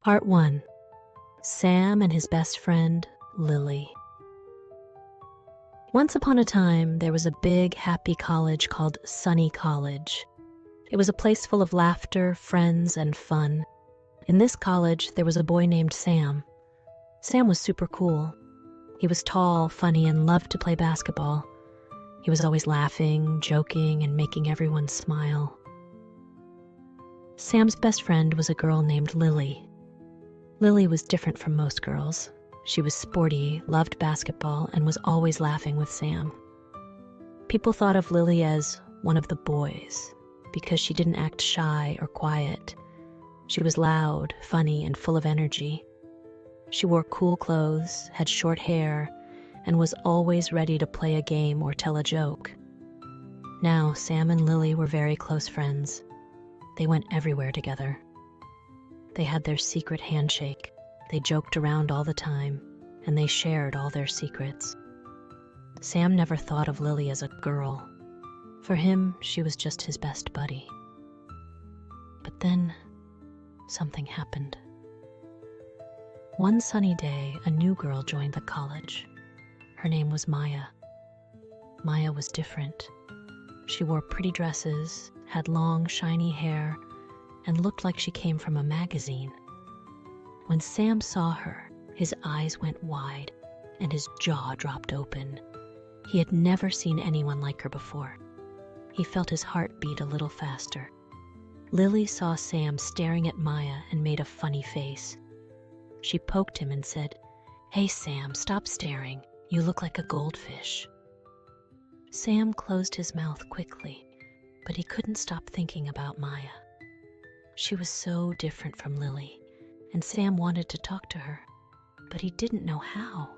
Part 1. Sam and his best friend, Lily. Once upon a time, there was a big, happy college called Sunny College. It was a place full of laughter, friends, and fun. In this college, there was a boy named Sam. Sam was super cool. He was tall, funny, and loved to play basketball. He was always laughing, joking, and making everyone smile. Sam's best friend was a girl named Lily. Lily was different from most girls. She was sporty, loved basketball, and was always laughing with Sam. People thought of Lily as one of the boys because she didn't act shy or quiet. She was loud, funny, and full of energy. She wore cool clothes, had short hair, and was always ready to play a game or tell a joke. Now, Sam and Lily were very close friends. They went everywhere together. They had their secret handshake. They joked around all the time, and they shared all their secrets. Sam never thought of Lily as a girl. For him, she was just his best buddy. But then, something happened. One sunny day, a new girl joined the college. Her name was Maya. Maya was different. She wore pretty dresses, had long, shiny hair, and looked like she came from a magazine. When Sam saw her, his eyes went wide and his jaw dropped open. He had never seen anyone like her before. He felt his heart beat a little faster. Lily saw Sam staring at Maya and made a funny face. She poked him and said, "Hey Sam, stop staring. You look like a goldfish." Sam closed his mouth quickly, but he couldn't stop thinking about Maya. She was so different from Lily, and Sam wanted to talk to her, but he didn't know how.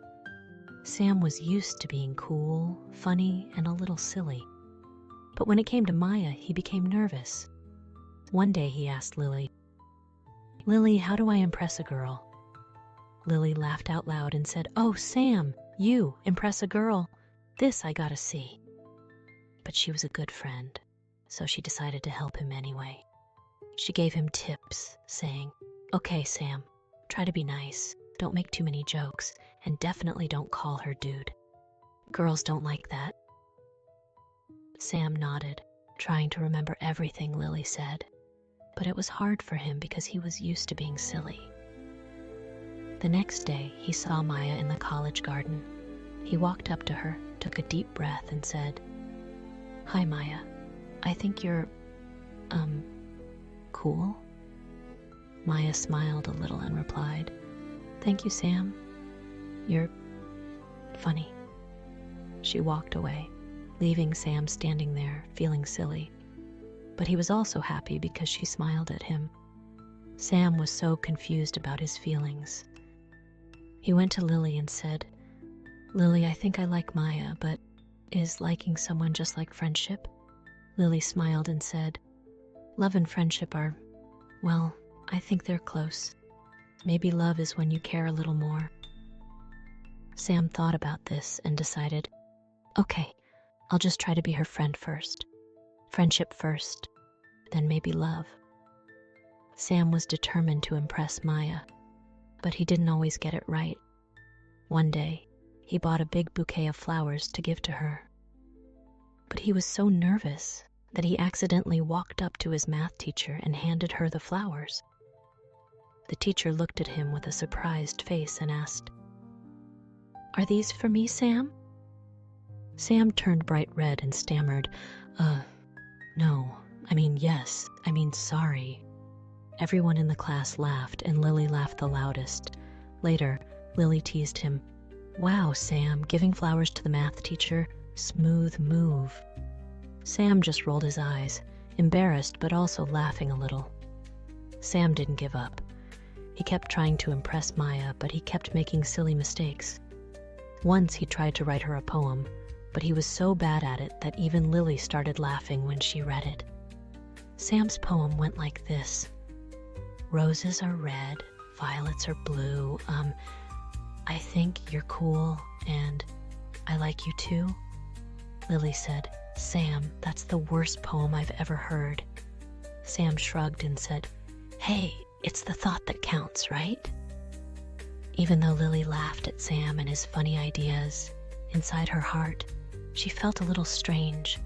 Sam was used to being cool, funny, and a little silly. But when it came to Maya, he became nervous. One day he asked Lily, "Lily, how do I impress a girl?" Lily laughed out loud and said, "Oh, Sam, you impress a girl. This I gotta see." But she was a good friend, so she decided to help him anyway. She gave him tips, saying, "Okay, Sam, try to be nice. Don't make too many jokes, and definitely don't call her dude. Girls don't like that." Sam nodded, trying to remember everything Lily said, but it was hard for him because he was used to being silly. The next day, he saw Maya in the college garden. He walked up to her, took a deep breath, and said, "Hi, Maya. I think you're, cool?" Maya smiled a little and replied, "Thank you, Sam. You're funny." She walked away, leaving Sam standing there, feeling silly. But he was also happy because she smiled at him. Sam was so confused about his feelings. He went to Lily and said, "Lily, I think I like Maya, but is liking someone just like friendship?" Lily smiled and said, "Love and friendship are, well, I think they're close. Maybe love is when you care a little more." Sam thought about this and decided, "Okay, I'll just try to be her friend first. Friendship first, then maybe love." Sam was determined to impress Maya, but he didn't always get it right. One day, he bought a big bouquet of flowers to give to her. But he was so nervous that he accidentally walked up to his math teacher and handed her the flowers. The teacher looked at him with a surprised face and asked, "Are these for me, Sam?" Sam turned bright red and stammered, No, yes, sorry." Everyone in the class laughed, and Lily laughed the loudest. Later, Lily teased him, "Wow, Sam, giving flowers to the math teacher? Smooth move." Sam just rolled his eyes, embarrassed but also laughing a little. Sam didn't give up. He kept trying to impress Maya, but he kept making silly mistakes. Once he tried to write her a poem, but he was so bad at it that even Lily started laughing when she read it. Sam's poem went like this: "Roses are red, violets are blue, I think you're cool, and I like you too." Lily said, "Sam, that's the worst poem I've ever heard." Sam shrugged and said, "Hey, It's the thought that counts, right? Even though Lily laughed at Sam and his funny ideas, inside her heart, she felt a little strange.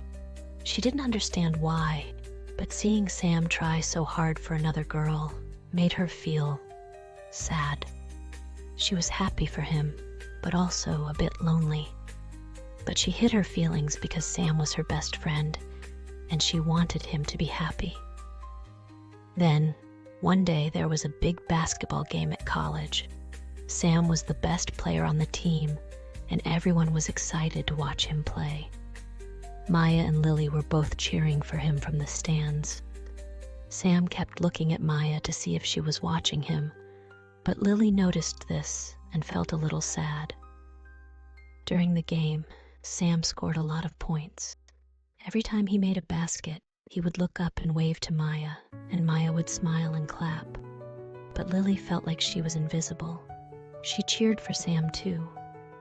She didn't understand why, but seeing Sam try so hard for another girl made her feel sad. She was happy for him, but also a bit lonely. But she hid her feelings because Sam was her best friend, and she wanted him to be happy. Then, one day there was a big basketball game at college. Sam was the best player on the team, and everyone was excited to watch him play. Maya and Lily were both cheering for him from the stands. Sam kept looking at Maya to see if she was watching him, but Lily noticed this and felt a little sad. During the game, Sam scored a lot of points. Every time he made a basket, he would look up and wave to Maya, and Maya would smile and clap. But Lily felt like she was invisible. She cheered for Sam too,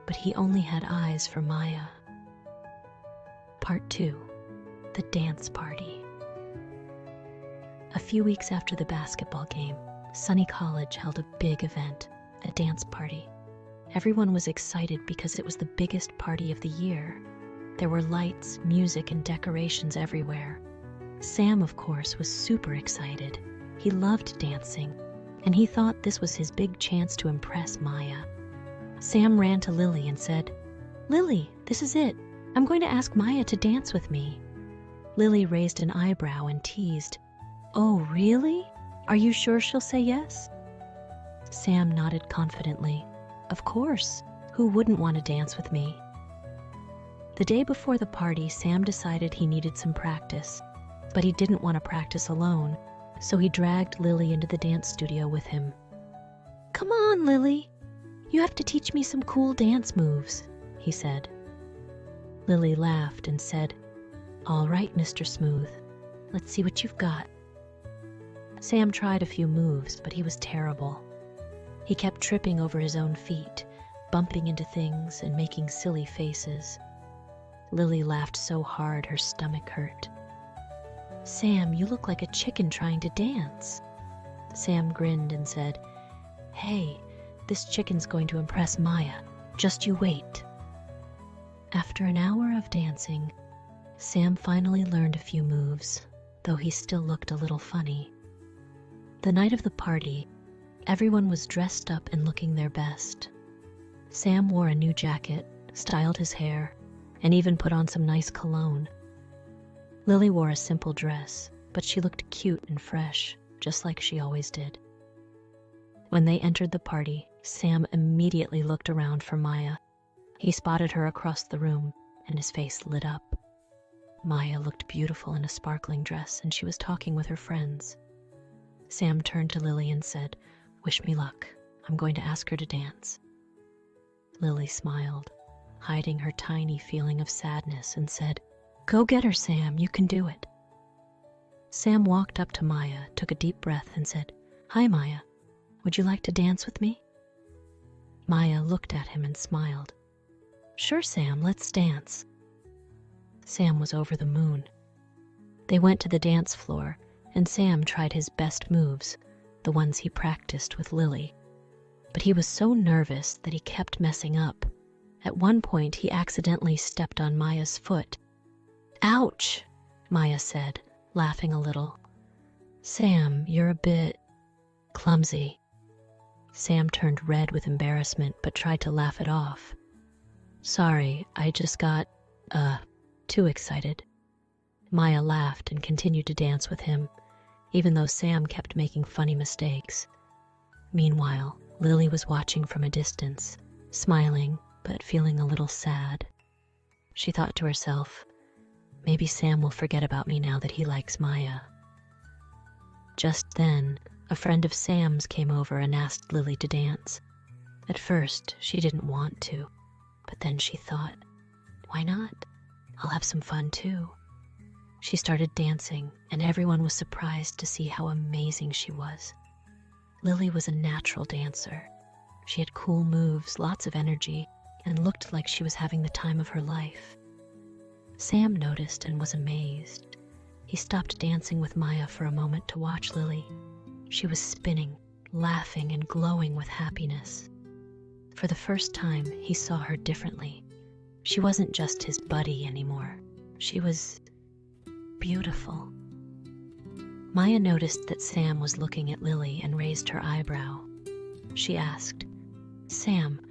but he only had eyes for Maya. Part 2. The Dance Party. A few weeks after the basketball game, Sunny College held a big event, a dance party. Everyone was excited because it was the biggest party of the year. There were lights, music, and decorations everywhere. Sam, of course, was super excited. He loved dancing, and he thought this was his big chance to impress Maya. Sam ran to Lily and said, "Lily, this is it. I'm going to ask Maya to dance with me." Lily raised an eyebrow and teased, "Oh, really? Are you sure she'll say yes?" Sam nodded confidently. "Of course. Who wouldn't want to dance with me?" The day before the party, Sam decided he needed some practice, but he didn't want to practice alone, so he dragged Lily into the dance studio with him. "Come on, Lily. You have to teach me some cool dance moves," he said. Lily laughed and said, "All right, Mr. Smooth. Let's see what you've got." Sam tried a few moves, but he was terrible. He kept tripping over his own feet, bumping into things and making silly faces. Lily laughed so hard her stomach hurt. "Sam, you look like a chicken trying to dance." Sam grinned and said, "Hey, this chicken's going to impress Maya. Just you wait." After an hour of dancing, Sam finally learned a few moves, though he still looked a little funny. The night of the party, everyone was dressed up and looking their best. Sam wore a new jacket, styled his hair, and even put on some nice cologne. Lily wore a simple dress, but she looked cute and fresh, just like she always did. When they entered the party, Sam immediately looked around for Maya. He spotted her across the room, and his face lit up. Maya looked beautiful in a sparkling dress, and she was talking with her friends. Sam turned to Lily and said, "Wish me luck. I'm going to ask her to dance." Lily smiled, hiding her tiny feeling of sadness, and said, "Go get her, Sam. You can do it." Sam walked up to Maya, took a deep breath, and said, "Hi, Maya. Would you like to dance with me?" Maya looked at him and smiled. "Sure, Sam, let's dance." Sam was over the moon. They went to the dance floor, and Sam tried his best moves, the ones he practiced with Lily. But he was so nervous that he kept messing up. At one point, he accidentally stepped on Maya's foot. "Ouch," Maya said, laughing a little. "Sam, you're a bit clumsy." Sam turned red with embarrassment but tried to laugh it off. "Sorry, I just got, too excited." Maya laughed and continued to dance with him, even though Sam kept making funny mistakes. Meanwhile, Lily was watching from a distance, smiling but feeling a little sad. She thought to herself, maybe Sam will forget about me now that he likes Maya. Just then, a friend of Sam's came over and asked Lily to dance. At first, she didn't want to, but then she thought, why not? I'll have some fun too. She started dancing, and everyone was surprised to see how amazing she was. Lily was a natural dancer. She had cool moves, lots of energy, and looked like she was having the time of her life. Sam noticed and was amazed. He stopped dancing with Maya for a moment to watch Lily. She was spinning, laughing, and glowing with happiness. For the first time, he saw her differently. She wasn't just his buddy anymore. She was beautiful. Maya noticed that Sam was looking at Lily and raised her eyebrow. She asked, "Sam,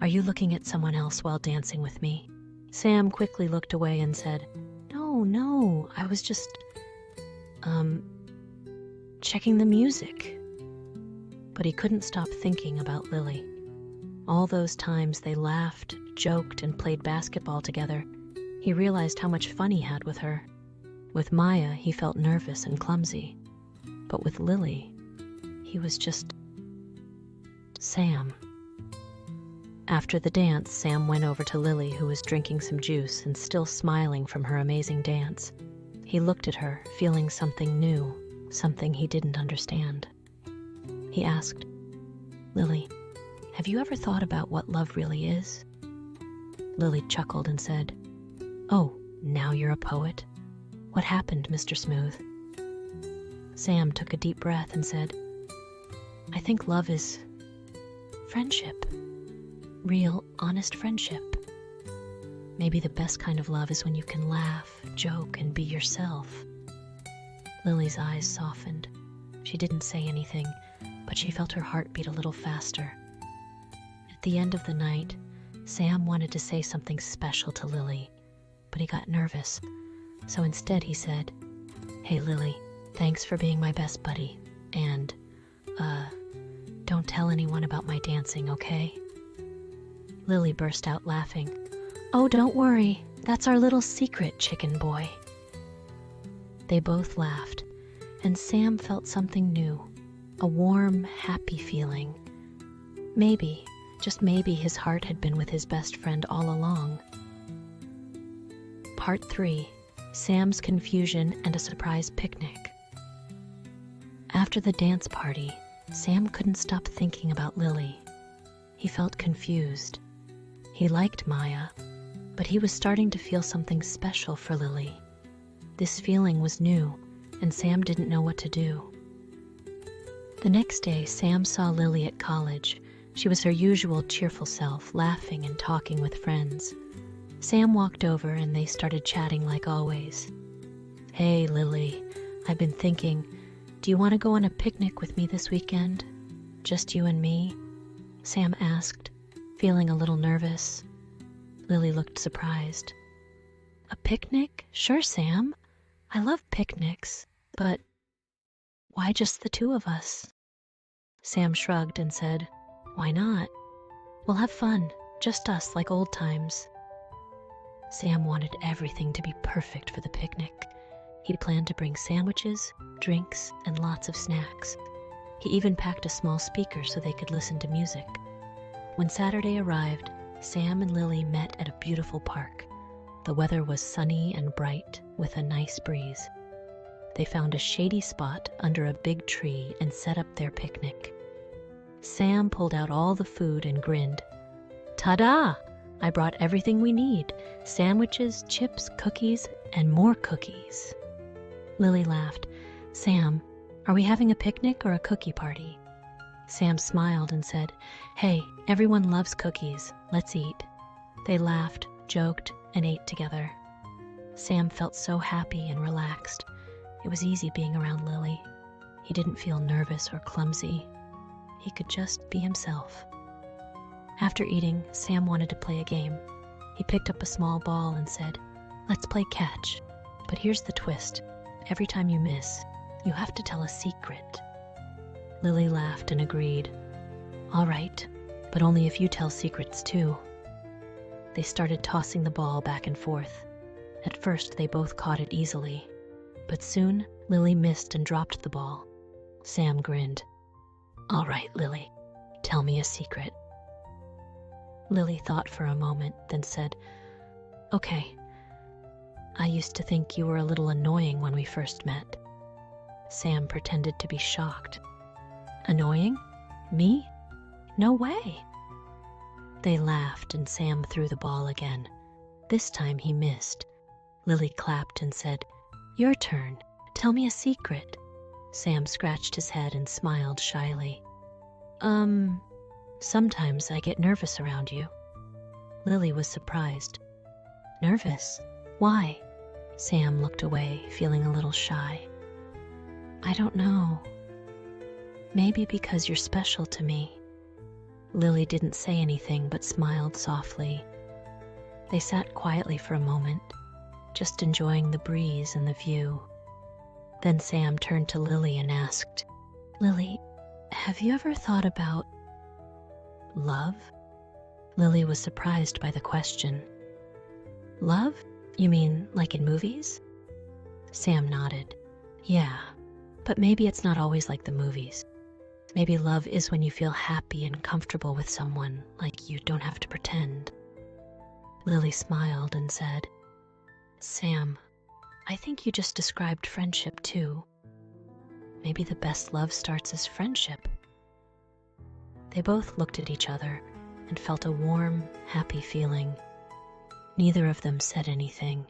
are you looking at someone else while dancing with me?" Sam quickly looked away and said, No, I was just, checking the music." But he couldn't stop thinking about Lily. All those times they laughed, joked, and played basketball together, he realized how much fun he had with her. With Maya, he felt nervous and clumsy. But with Lily, he was just Sam. After the dance, Sam went over to Lily, who was drinking some juice and still smiling from her amazing dance. He looked at her, feeling something new, something he didn't understand. He asked, "Lily, have you ever thought about what love really is?" Lily chuckled and said, "Oh, now you're a poet? What happened, Mr. Smooth?" Sam took a deep breath and said, "I think love is friendship. Real, honest friendship. Maybe the best kind of love is when you can laugh, joke, and be yourself." Lily's eyes softened. She didn't say anything, but she felt her heart beat a little faster. At the end of the night, Sam wanted to say something special to Lily, but he got nervous. So instead he said, "Hey Lily, thanks for being my best buddy. And, don't tell anyone about my dancing, okay?" Lily burst out laughing. "Oh, don't worry. That's our little secret, chicken boy." They both laughed, and Sam felt something new, a warm, happy feeling. Maybe, just maybe, his heart had been with his best friend all along. Part 3. Sam's Confusion and a Surprise Picnic. After the dance party, Sam couldn't stop thinking about Lily. He felt confused. He liked Maya, but he was starting to feel something special for Lily. This feeling was new, and Sam didn't know what to do. The next day, Sam saw Lily at college. She was her usual cheerful self, laughing and talking with friends. Sam walked over and they started chatting like always. "Hey, Lily, I've been thinking, do you want to go on a picnic with me this weekend? Just you and me?" Sam asked, feeling a little nervous. Lily looked surprised. "A picnic? Sure, Sam. I love picnics, but why just the two of us?" Sam shrugged and said, "Why not? We'll have fun, just us like old times." Sam wanted everything to be perfect for the picnic. He planned to bring sandwiches, drinks, and lots of snacks. He even packed a small speaker so they could listen to music. When Saturday arrived, Sam and Lily met at a beautiful park. The weather was sunny and bright, with a nice breeze. They found a shady spot under a big tree and set up their picnic. Sam pulled out all the food and grinned. "Ta-da! I brought everything we need. Sandwiches, chips, cookies, and more cookies." Lily laughed. "Sam, are we having a picnic or a cookie party?" Sam smiled and said, "Hey, everyone loves cookies. Let's eat." They laughed, joked, and ate together. Sam felt so happy and relaxed. It was easy being around Lily. He didn't feel nervous or clumsy. He could just be himself. After eating, Sam wanted to play a game. He picked up a small ball and said, "Let's play catch. But here's the twist. Every time you miss, you have to tell a secret." Lily laughed and agreed. "All right, but only if you tell secrets too." They started tossing the ball back and forth. At first, they both caught it easily, but soon Lily missed and dropped the ball. Sam grinned. "All right, Lily, tell me a secret." Lily thought for a moment, then said, "Okay, I used to think you were a little annoying when we first met." Sam pretended to be shocked. "Annoying? Me? No way." They laughed and Sam threw the ball again. This time he missed. Lily clapped and said, "Your turn. Tell me a secret." Sam scratched his head and smiled shyly. Sometimes I get nervous around you. Lily was surprised. Nervous? Why? Sam looked away, feeling a little shy. I don't know. Maybe because you're special to me. Lily didn't say anything but smiled softly. They sat quietly for a moment, just enjoying the breeze and the view. Then Sam turned to Lily and asked, Lily, have you ever thought about love? Lily was surprised by the question. Love? You mean like in movies? Sam nodded. Yeah, but maybe it's not always like the movies. Maybe love is when you feel happy and comfortable with someone, like you don't have to pretend. Lily smiled and said, Sam, I think you just described friendship too. Maybe the best love starts as friendship. They both looked at each other and felt a warm, happy feeling. Neither of them said anything,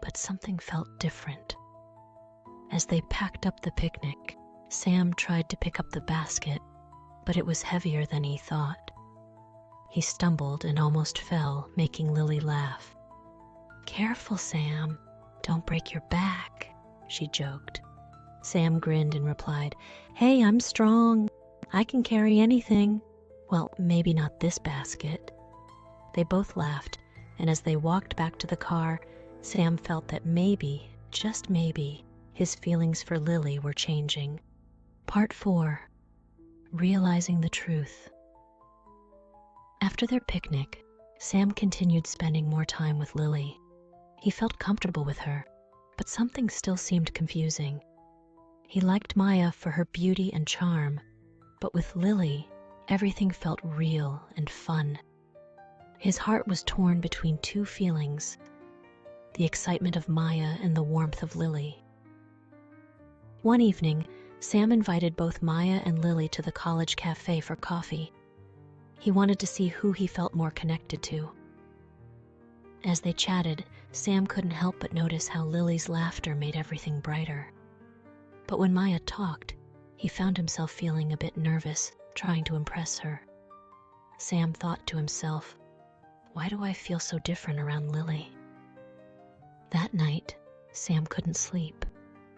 but something felt different. As they packed up the picnic, Sam tried to pick up the basket, but it was heavier than he thought. He stumbled and almost fell, making Lily laugh. Careful, Sam. Don't break your back, she joked. Sam grinned and replied, Hey, I'm strong. I can carry anything. Well, maybe not this basket. They both laughed, and as they walked back to the car, Sam felt that maybe, just maybe, his feelings for Lily were changing. Part 4. Realizing the truth. After their picnic, Sam continued spending more time with Lily. He felt comfortable with her, but something still seemed confusing. He liked Maya for her beauty and charm, but with Lily, everything felt real and fun. His heart was torn between two feelings, the excitement of Maya and the warmth of Lily. One evening, Sam invited both Maya and Lily to the college cafe for coffee. He wanted to see who he felt more connected to. As they chatted, Sam couldn't help but notice how Lily's laughter made everything brighter. But when Maya talked, he found himself feeling a bit nervous, trying to impress her. Sam thought to himself, why do I feel so different around Lily? That night, Sam couldn't sleep.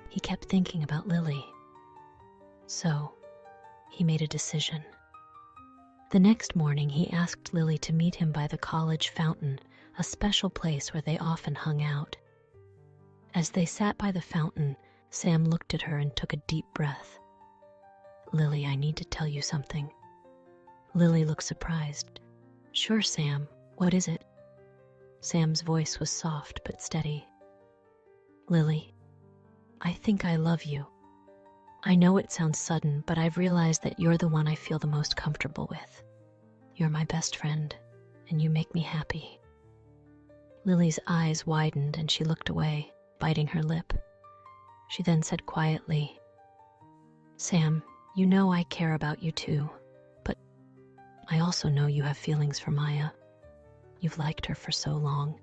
He kept thinking about Lily. So, he made a decision. The next morning, he asked Lily to meet him by the college fountain, a special place where they often hung out. As they sat by the fountain, Sam looked at her and took a deep breath. Lily, I need to tell you something. Lily looked surprised. Sure, Sam. What is it? Sam's voice was soft but steady. Lily, I think I love you. I know it sounds sudden, but I've realized that you're the one I feel the most comfortable with. You're my best friend, and you make me happy. Lily's eyes widened and she looked away, biting her lip. She then said quietly, Sam, you know I care about you too, but I also know you have feelings for Maya. You've liked her for so long.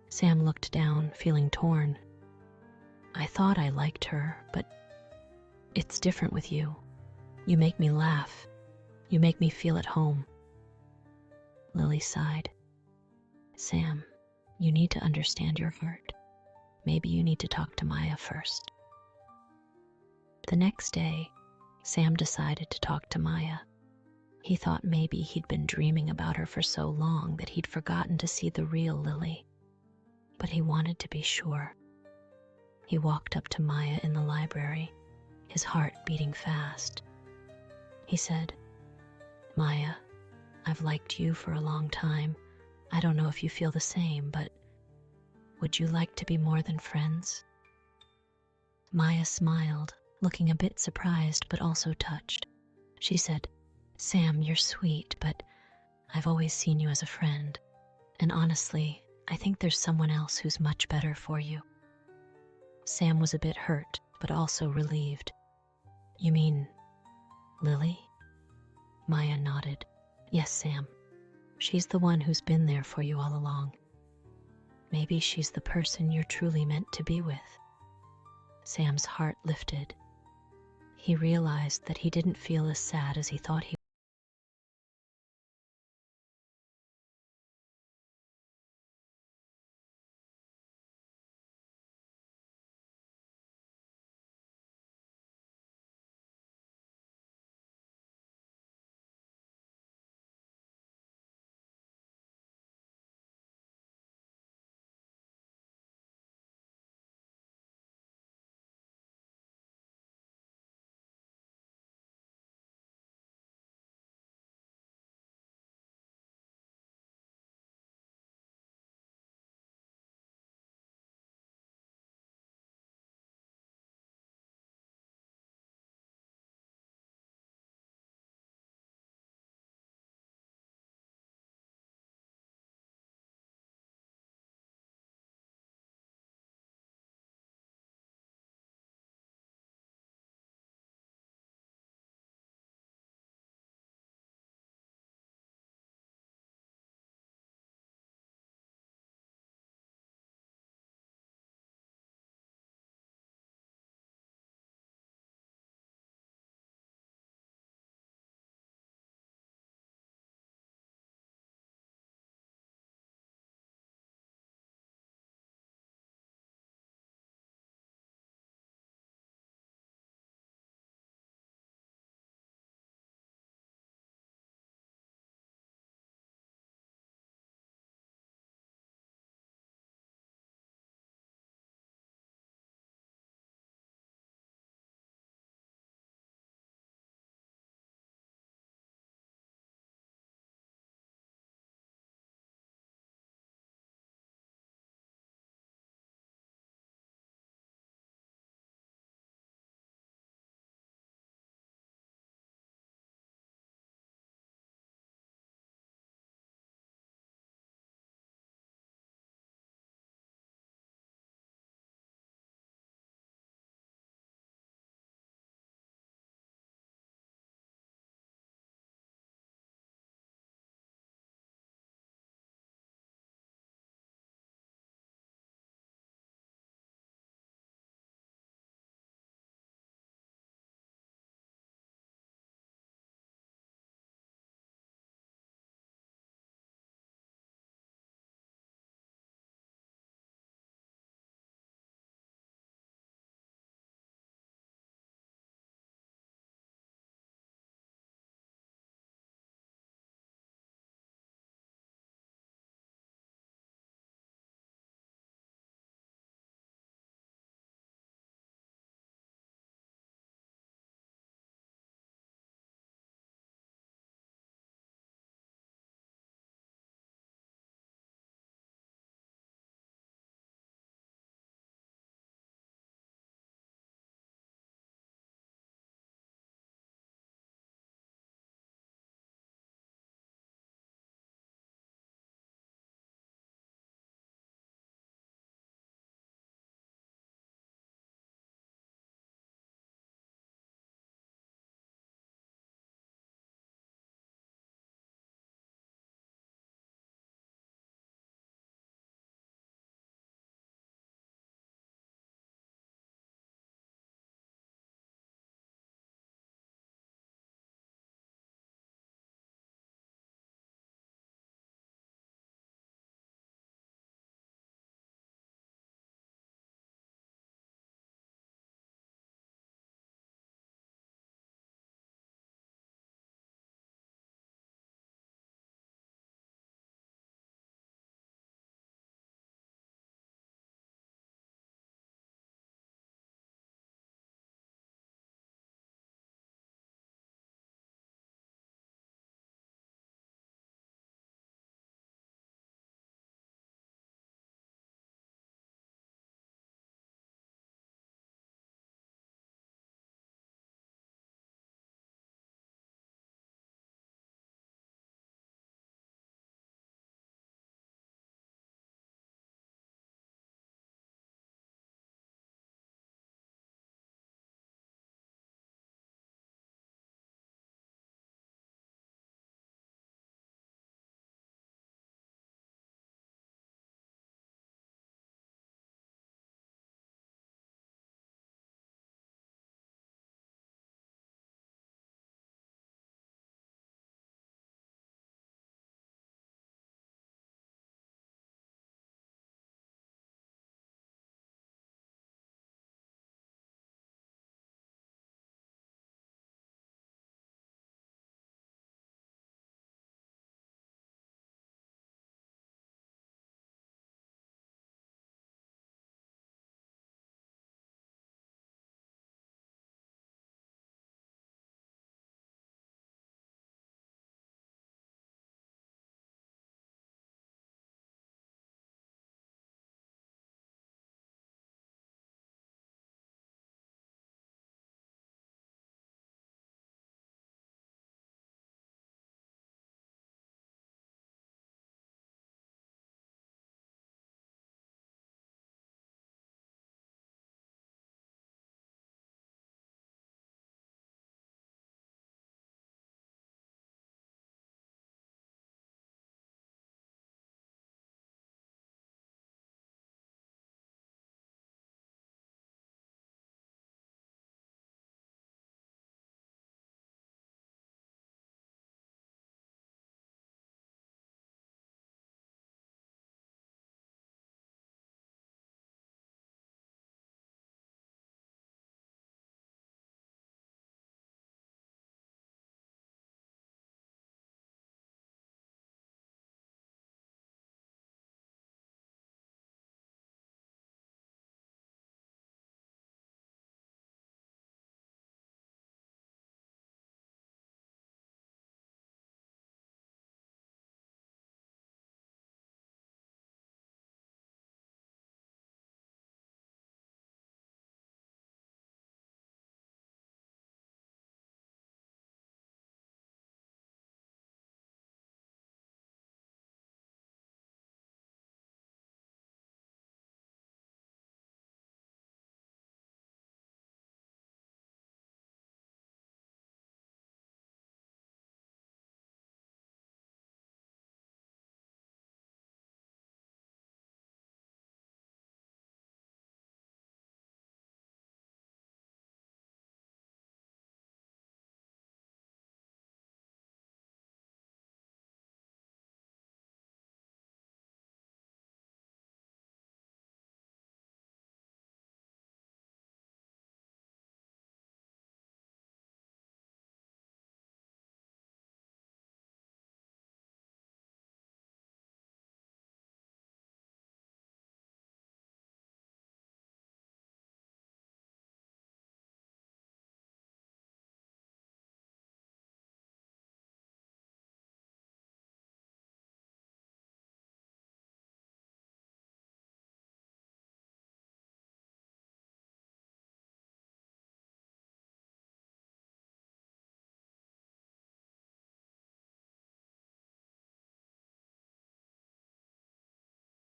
Sam looked down, feeling torn. I thought I liked her, but it's different with you. You make me laugh. You make me feel at home. Lily sighed. Sam, you need to understand your heart. Maybe you need to talk to Maya first. The next day, Sam decided to talk to Maya. He thought maybe he'd been dreaming about her for so long that he'd forgotten to see the real Lily. But he wanted to be sure. He walked up to Maya in the library, his heart beating fast. He said, Maya, I've liked you for a long time. I don't know if you feel the same, but would you like to be more than friends? Maya smiled, looking a bit surprised but also touched. She said, Sam, you're sweet, but I've always seen you as a friend. And honestly, I think there's someone else who's much better for you. Sam was a bit hurt, but also relieved. You mean Lily? Maya nodded. Yes, Sam. She's the one who's been there for you all along. Maybe she's the person you're truly meant to be with. Sam's heart lifted. He realized that he didn't feel as sad as he thought he